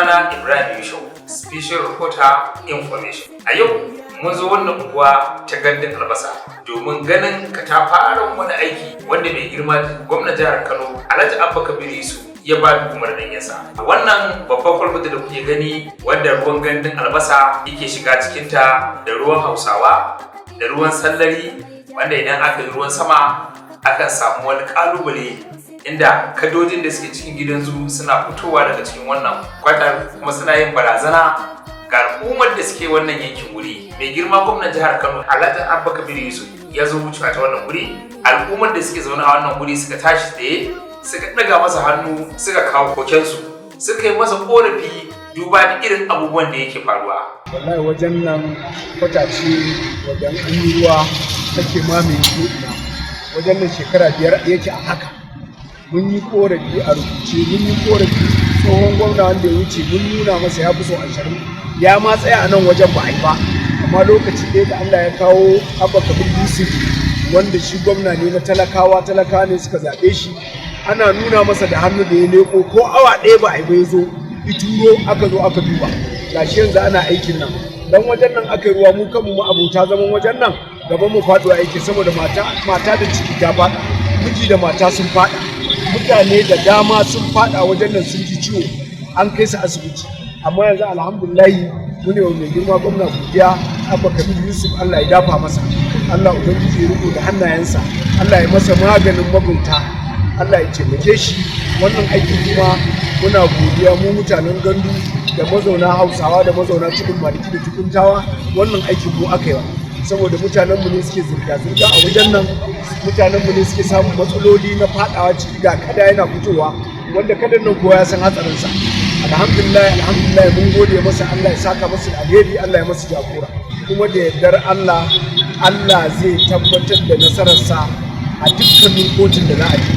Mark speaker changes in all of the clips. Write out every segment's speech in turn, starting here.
Speaker 1: Sunana Ibrahim Yusuf, Special Reporter Information. A yau mun zo wannan unguwa ta Gandun Albasa domin ganin katafaren wani aiki wanda mai girma gwamnan jihar Kano Alhaji Abba Kabir Yusuf ya ba da umarnin yasa. Wannan babban kwalbati da kuke gani wanda ruwan Gandun Albasa yake shiga cikinta da ruwan Hausawa da ruwan Sallari, wanda idan aka yi ruwan sama akan samu wani kalubale inda kadojin da suke cikin gidan zu suna fitowa daga cikin wannan kwatar kuma suna yin barazana ga al'ummar da suke wannan yankin wuri. Mai girma gwamnan jihar Kano Alhaji Abba Kabir Yusuf ya zo wucewa ta wannan wuri, al'ummar da suke zaune a wannan wuri suka tashi tsaye, suka ɗaga masa hannu, suka kawo kokensu, suka yi masa korafi duba da irin abubuwan da yake faruwa.
Speaker 2: Wallahi wajen nan kwata ce wajen an yi ruwa take mamaye ko'ina, wajen nan shekara 5 yake a haka. Mun yi korafi a rubuce, mun yi korafi tsohon gwamna wanda ya wuce mun nuna masa ya fi so 20 ya ma tsaya a nan wajen ba a yi ba, amma lokaci ɗaya da Allah ya kawo Abba Kabir Yusuf wanda shi gwamna ne na talakawa ne suka zaɓe shi, ana nuna masa da hannu da ya leko ko awa ɗaya ba a yi ba ya zo ituro aka zo aka duba gashi yanzu ana aikin nan. Dan wajen nan aka yi ruwa mu kanmu mu abota zaman wajen nan gaban mu faɗuwa aiki saboda mata da ciki ta faɗa, miji da mata sun faɗa, mutane da dama sun faɗa wajen nan sun ji ciwo an kai su asibiti. Amma yanzu alhamdulillahi mu ne mai girma gwamna godiya Abba Kabir Yusuf, Allah ya dafa masa, Allah ubangiji ya riko da hannayensa, Allah ya masa maganin magunta, Allah ya taimake shi. Wannan aiki kuma muna godiya mu mutanen Gandu da mazauna Hausawa da mazauna cikin Maliki da Tukuntawa, wannan aikin mu aka yi saboda mutanenmu ne suke zirga-zirga a wajen nan, mutanenmu ne suke samun matsaloli na fadawa ciki ga kada yana fitowa wanda kadan nan kowa ya san hatsarinsa. Alhamdulillah mun gode masa, Allah ya saka masa alheri, Allah ya masa jagora, kuma da yardar Allah zai tabbatar da nasararsa a dukkanin kotun da za a yi.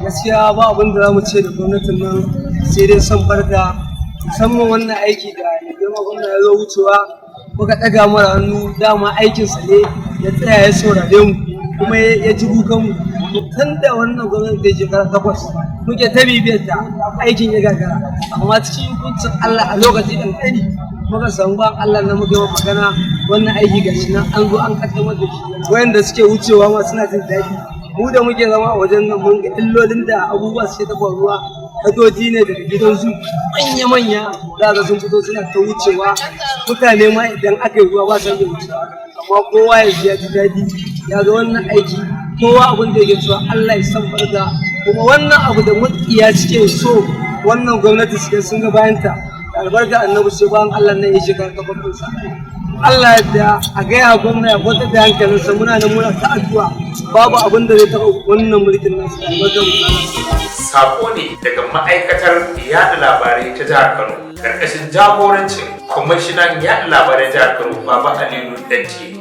Speaker 3: Gaskiya ba abin da za mu ce da gwamnatin nan sai dai son barka, musamman wannan aiki da girma gwamna ya zo wucewa muka ɗaga mara hannu, dama aikinsa ne ya tsaya ya saurare mu kuma ya ji kukanmu. Tun da wannan gwamnati da shekara 8 muke ta bibiyar ta aikin ya gagara, amma cikin hukuncin Allah a lokaci ƙanƙani muka samu ba Allah na muka yi magana wannan aiki gashi nan an zo an kaddamar da shi. Wayanda suke wucewa ma suna jin daɗi, mu da muke zama a wajen nan mun ga illolin da abubuwa suke ta faruwa. Kadoji ne daga gidan zu manya-manya za ga sun fito suna ta wucewa, mutane ma idan aka yi ruwa ba san da wucewa, amma kowa ya ji daɗi ya ga wannan aiki, kowa abin da yake cewa Allah ya san barka. Kuma wannan abu da mutiya suke so wannan gwamnati suke sun ga bayanta da albarka annabi sai bayan Allah nan ya shiga kafafunsa. Allah ya a gaya gwamna ya kwata da hankalinsa, muna nan muna ta addu'a babu abin da zai taɓa wannan mulkin nasu da albarkar mutane.
Speaker 1: Sako ne daga ma'aikatar yaɗa labarai ta jihar Kano ƙarƙashin jagorancin kwamishinan yaɗa labarai jihar Kano Baba Aliyu Datti.